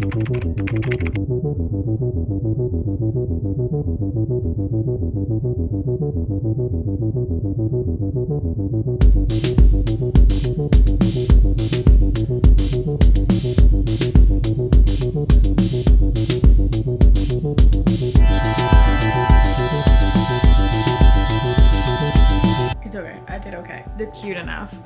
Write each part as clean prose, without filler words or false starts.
It's okay. I did okay. They're cute enough.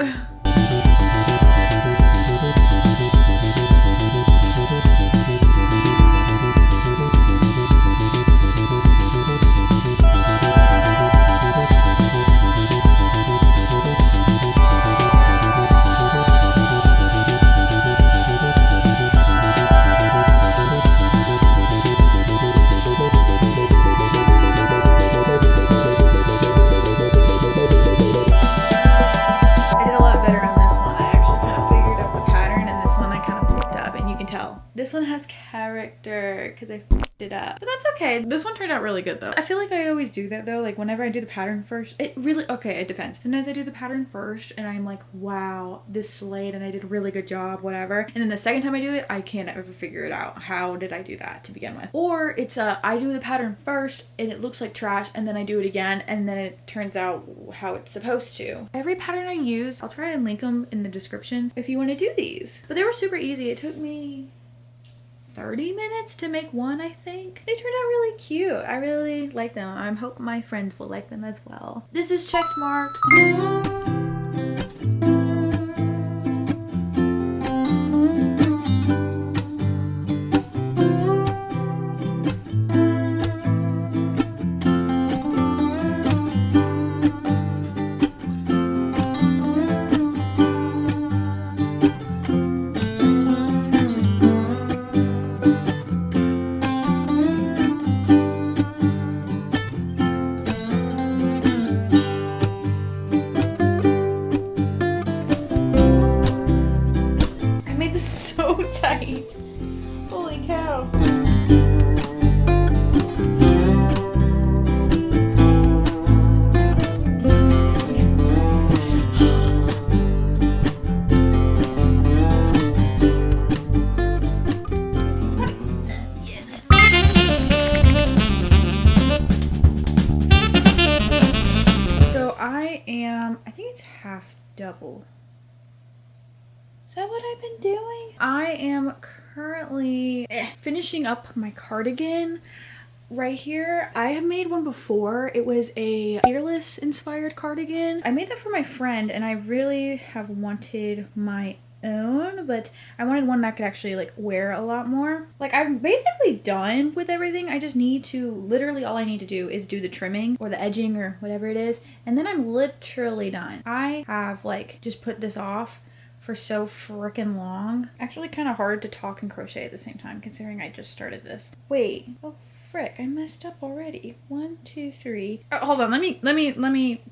This one has character because I f***ed it up. But that's okay. This one turned out really good though. I feel like I always do that though. Like whenever I do the pattern first, it really, okay, it depends. Sometimes I do the pattern first and I'm like, wow, this slayed and I did a really good job, whatever. And then the second time I do it, I can't ever figure it out. How did I do that to begin with? Or it's I do the pattern first and it looks like trash and then I do it again and then it turns out how it's supposed to. Every pattern I use, I'll try and link them in the description if you want to do these. But they were super easy. It took me 30 minutes to make one, I think. They turned out really cute. I really like them. I hope my friends will like them as well. This is checked marked. Holy cow. Yes. So I think it's half double. Is that what I've been doing? I am currently finishing up my cardigan right here. I have made one before. It was a Fearless inspired cardigan. I made that for my friend and I really have wanted my own, but I wanted one that I could actually like wear a lot more. Like I'm basically done with everything. I just need to, literally all I need to do is do the trimming or the edging or whatever it is, and then I'm literally done. I have like just put this off for so freaking long. Actually kind of hard to talk and crochet at the same time considering I just started this. Wait, oh frick, I messed up already. 1, 2, 3. Oh, hold on, let me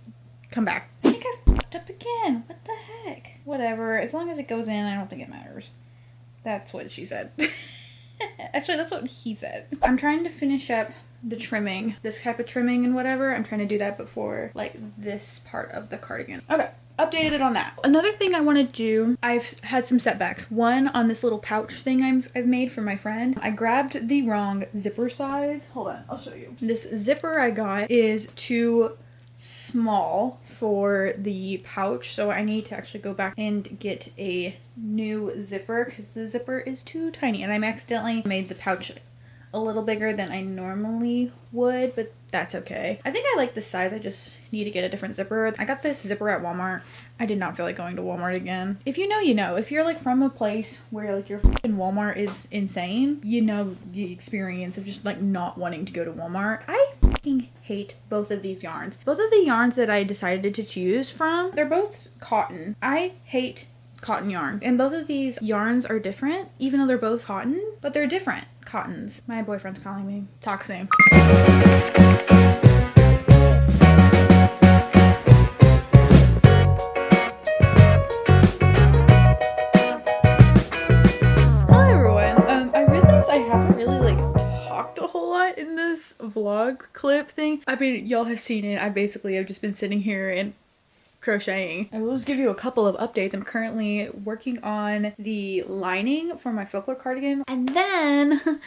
come back. I think I fucked up again. What the heck? Whatever, as long as it goes in, I don't think it matters. That's what she said. Actually, that's what he said. I'm trying to finish up the trimming, this type of trimming and whatever. I'm trying to do that before like this part of the cardigan. Okay. Updated it on that. Another thing I want to do, I've had some setbacks. One on this little pouch thing I've made for my friend. I grabbed the wrong zipper size. Hold on, I'll show you. This zipper I got is too small for the pouch, so I need to actually go back and get a new zipper because the zipper is too tiny and I accidentally made the pouch a little bigger than I normally would, but that's okay. I think I like this size. I just need to get a different zipper. I got this zipper at Walmart. I did not feel like going to Walmart again. If you know, you know. If you're like from a place where like your fucking Walmart is insane, you know the experience of just like not wanting to go to Walmart. I fucking hate both of these yarns. Both of the yarns that I decided to choose from, they're both cotton. I hate cotton yarn, and both of these yarns are different even though they're both cotton, but they're different cottons. My boyfriend's calling me. Talk soon. In this vlog clip thing. I mean, y'all have seen it. I basically have just been sitting here and crocheting. I will just give you a couple of updates. I'm currently working on the lining for my folklore cardigan, and then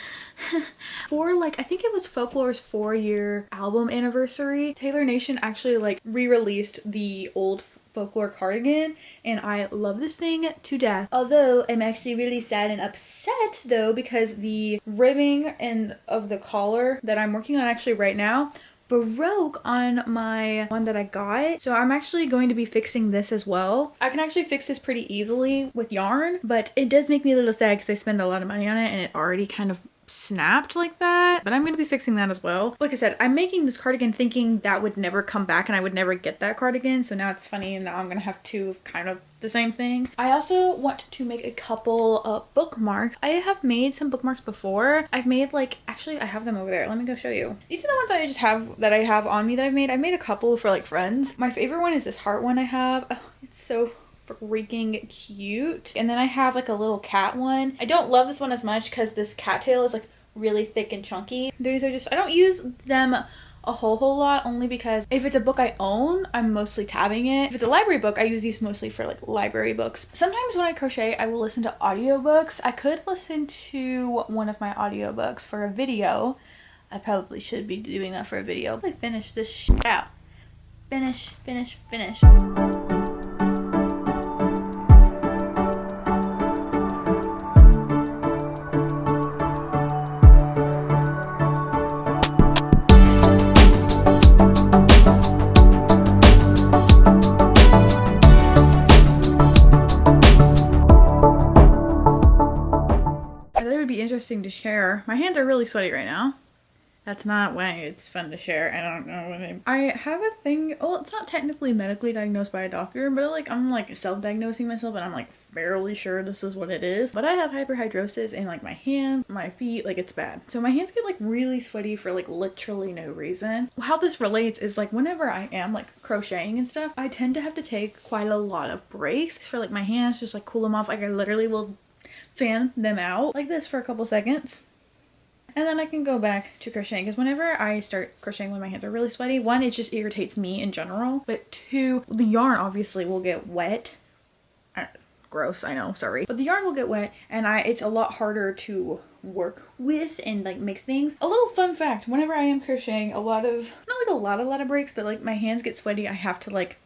for like, I think it was Folklore's 4-year album anniversary, Taylor Nation actually like re-released the old folklore cardigan, and I love this thing to death. Although I'm actually really sad and upset though, because the ribbing and of the collar that I'm working on actually right now broke on my one that I got. So I'm actually going to be fixing this as well. I can actually fix this pretty easily with yarn, but it does make me a little sad because I spend a lot of money on it and it already kind of snapped like that. But I'm going to be fixing that as well. Like I said, I'm making this cardigan thinking that would never come back and I would never get that cardigan. So now it's funny, and now I'm going to have two of kind of the same thing. I also want to make a couple of bookmarks. I have made some bookmarks before. I've made like, actually I have them over there. Let me go show you. These are the ones that I just have, that I have on me that I've made. I've made a couple for like friends. My favorite one is this heart one I have. Oh, it's so freaking cute. And then I have like a little cat one. I don't love this one as much because this cattail is like really thick and chunky. These are just, I don't use them a whole lot, only because if it's a book I own, I'm mostly tabbing it. If it's a library book, I use these mostly for like library books. Sometimes when I crochet, I will listen to audiobooks. I could listen to one of my audiobooks for a video. I probably should be doing that for a video. Like, finish this shit out. Finish. Interesting to share. My hands are really sweaty right now. That's not why it's fun to share. I don't know what I have a thing. Well, it's not technically medically diagnosed by a doctor, but like I'm like self-diagnosing myself and I'm like fairly sure this is what it is. But I have hyperhidrosis in like my hands, my feet, like it's bad. So my hands get like really sweaty for like literally no reason. How this relates is like whenever I am like crocheting and stuff, I tend to have to take quite a lot of breaks for like my hands, just like cool them off. Like I literally will fan them out like this for a couple seconds, and then I can go back to crocheting, because whenever I start crocheting when my hands are really sweaty, one, it just irritates me in general, but two, the yarn obviously will get wet. Gross, I know, sorry, but the yarn will get wet, and it's a lot harder to work with and like make things. A little fun fact, whenever I am crocheting, not like a lot of breaks, but like my hands get sweaty, I have to like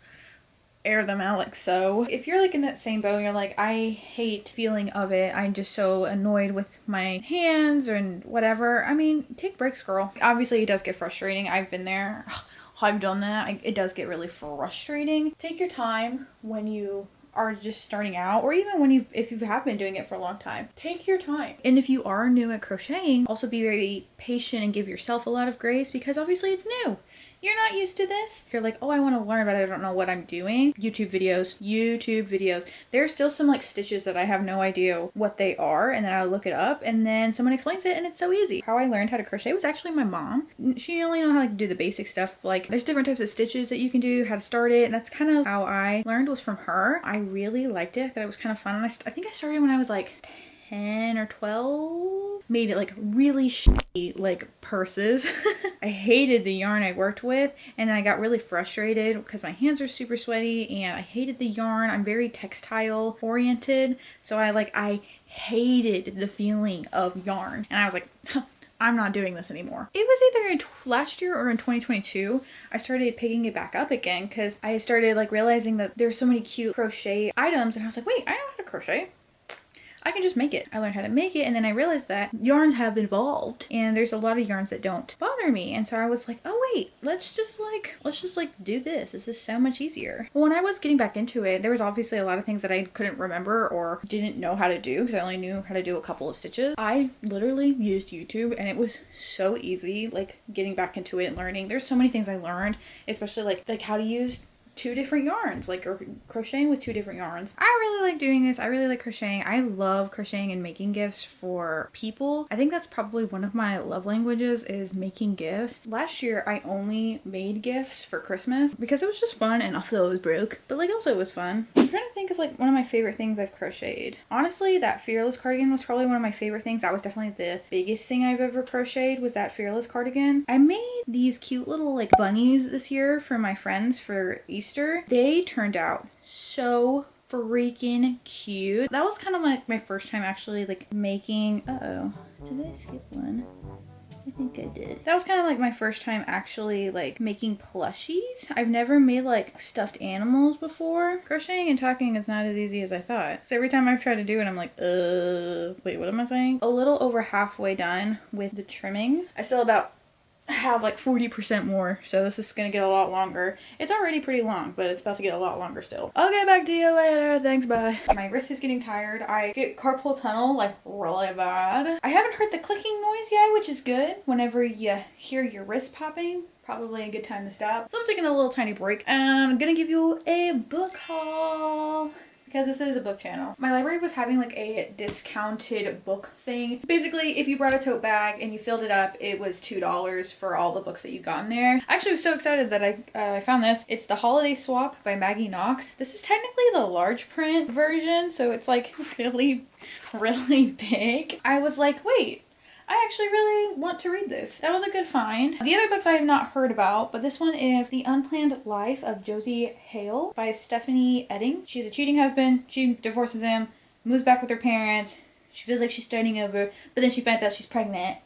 air them out like so. If you're like in that same boat, you're like, I hate feeling of it, I'm just so annoyed with my hands and whatever, I mean, take breaks, girl. Obviously it does get frustrating. I've been there. I've done that. It does get really frustrating. Take your time when you are just starting out, or even when if you have been doing it for a long time. Take your time. And if you are new at crocheting, also be very patient and give yourself a lot of grace, because obviously it's new. You're not used to this. You're like, oh, I want to learn, but I don't know what I'm doing. YouTube videos. There's still some like stitches that I have no idea what they are, and then I look it up and then someone explains it and it's so easy. How I learned how to crochet was actually my mom. She only knew how to do the basic stuff. Like there's different types of stitches that you can do, how to start it, and that's kind of how I learned, was from her. I really liked it. I thought it was kind of fun, and I think I started when I was like 10 or 12. Made it like really shitty like purses. I hated the yarn I worked with, and I got really frustrated because my hands are super sweaty and I hated the yarn. I'm very textile oriented, so I hated the feeling of yarn, and I was like, I'm not doing this anymore. It was either in last year or in 2022, I started picking it back up again, because I started like realizing that there's so many cute crochet items, and I was like, wait, I know how to crochet. I can just make it. I learned how to make it, and then I realized that yarns have evolved, and there's a lot of yarns that don't bother me, and so I was like, oh wait, let's just do this. This is so much easier. When I was getting back into it, there was obviously a lot of things that I couldn't remember or didn't know how to do, because I only knew how to do a couple of stitches. I literally used YouTube, and it was so easy, like getting back into it and learning. There's so many things I learned, especially like how to use 2 different yarns, like, or crocheting with 2 different yarns. I really like doing this. I really like crocheting. I love crocheting and making gifts for people. I think that's probably one of my love languages, is making gifts. Last year I only made gifts for Christmas because it was just fun, and also it was broke, but like also it was fun. I'm trying to think of like one of my favorite things I've crocheted. Honestly, that Fearless cardigan was probably one of my favorite things. That was definitely the biggest thing I've ever crocheted, was that Fearless cardigan. I made these cute little like bunnies this year for my friends for Easter Easter. They turned out so freaking cute. That was kind of like my first time actually like making, uh-oh, did I skip one? I think I did. That was kind of like my first time actually like making plushies. I've never made like stuffed animals before. Crocheting and talking is not as easy as I thought. So every time I've tried to do it, I'm like, wait, what am I saying? A little over halfway done with the trimming. I still have like 40% more, so this is gonna get a lot longer. It's already pretty long, but it's about to get a lot longer still. I'll get back to you later. Thanks, bye. My wrist is getting tired. I get carpal tunnel like really bad. I haven't heard the clicking noise yet, which is good. Whenever you hear your wrist popping, probably a good time to stop. So I'm taking a little tiny break and I'm gonna give you a book haul, because this is a book channel. My library was having like a discounted book thing. Basically, if you brought a tote bag and you filled it up, it was $2 for all the books that you got in there. I actually was so excited that I found this. It's The Holiday Swap by Maggie Knox. This is technically the large print version, so it's like really, really big. I was like, wait, I actually really want to read this. That was a good find. The other books I have not heard about, but this one is The Unplanned Life of Josie Hale by Stephanie Edding. She's a cheating husband. She divorces him, moves back with her parents. She feels like she's starting over, but then she finds out she's pregnant.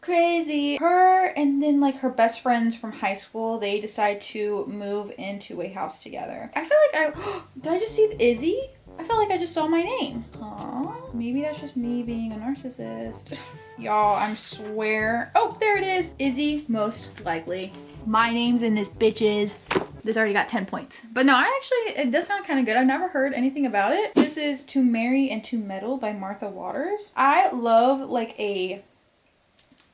Crazy. Her and then like her best friends from high school, they decide to move into a house together. I feel like did I just see Izzy? I felt like I just saw my name. Aww. Maybe that's just me being a narcissist. Y'all, I swear. Oh, there it is. Izzy, most likely. My name's in this, bitches. This already got 10 points. But no, it does sound kind of good. I've never heard anything about it. This is To Marry and to Meddle by Martha Waters. I love like a,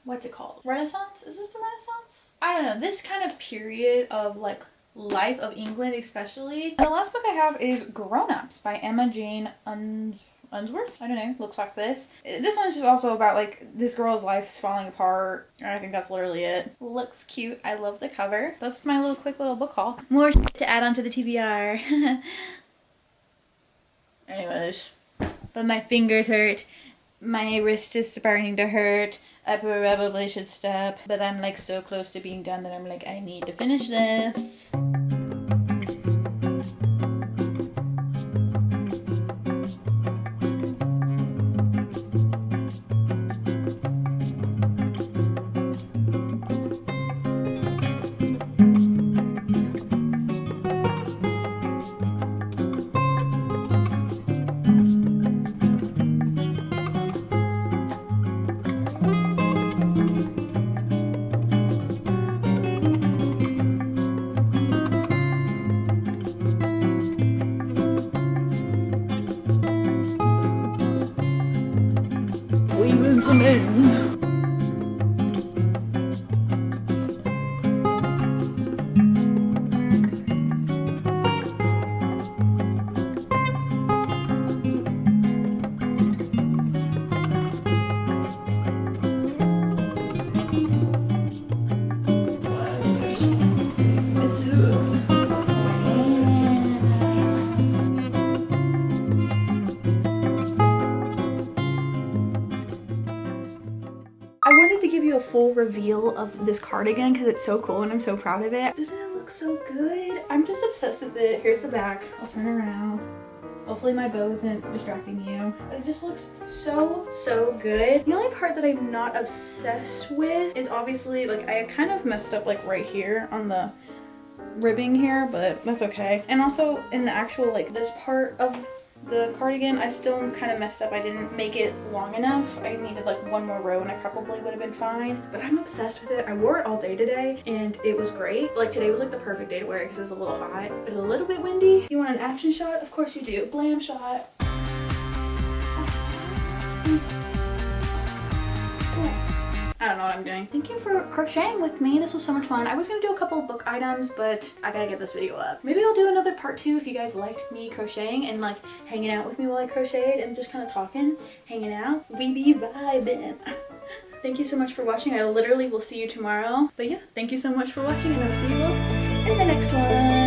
what's it called? Renaissance? Is this the Renaissance? I don't know. This kind of period of like life of England especially. And the last book I have is Grown Ups by Emma Jane Unsworth. I don't know, looks like this. This one's just also about like this girl's life is falling apart. And I think that's literally it. Looks cute. I love the cover. That's my little quick little book haul. More to add on to the TBR. Anyways, but my fingers hurt. My wrist is starting to hurt. I probably should stop, but I'm like so close to being done that I'm like, I need to finish this. Weaving some ends. I wanted to give you a full reveal of this cardigan because it's so cool and I'm so proud of it. Doesn't it look so good? I'm just obsessed with it. Here's the back. I'll turn around. Hopefully my bow isn't distracting you. But it just looks so, so good. The only part that I'm not obsessed with is obviously like I kind of messed up like right here on the ribbing here, but that's okay. And also in the actual like this part of the cardigan, I still kind of messed up. I didn't make it long enough. I needed like one more row and I probably would have been fine. But I'm obsessed with it. I wore it all day today and it was great. Like today was like the perfect day to wear it because it was a little hot, but a little bit windy. You want an action shot? Of course you do. Glam shot. I don't know what I'm doing. Thank you for crocheting with me. This was so much fun. I was gonna do a couple of book items, but I gotta get this video up. Maybe I'll do another part 2 if you guys liked me crocheting and like hanging out with me while I crocheted and just kind of talking, hanging out. We be vibing. Thank you so much for watching. I literally will see you tomorrow. But yeah, thank you so much for watching and I'll see you all in the next one.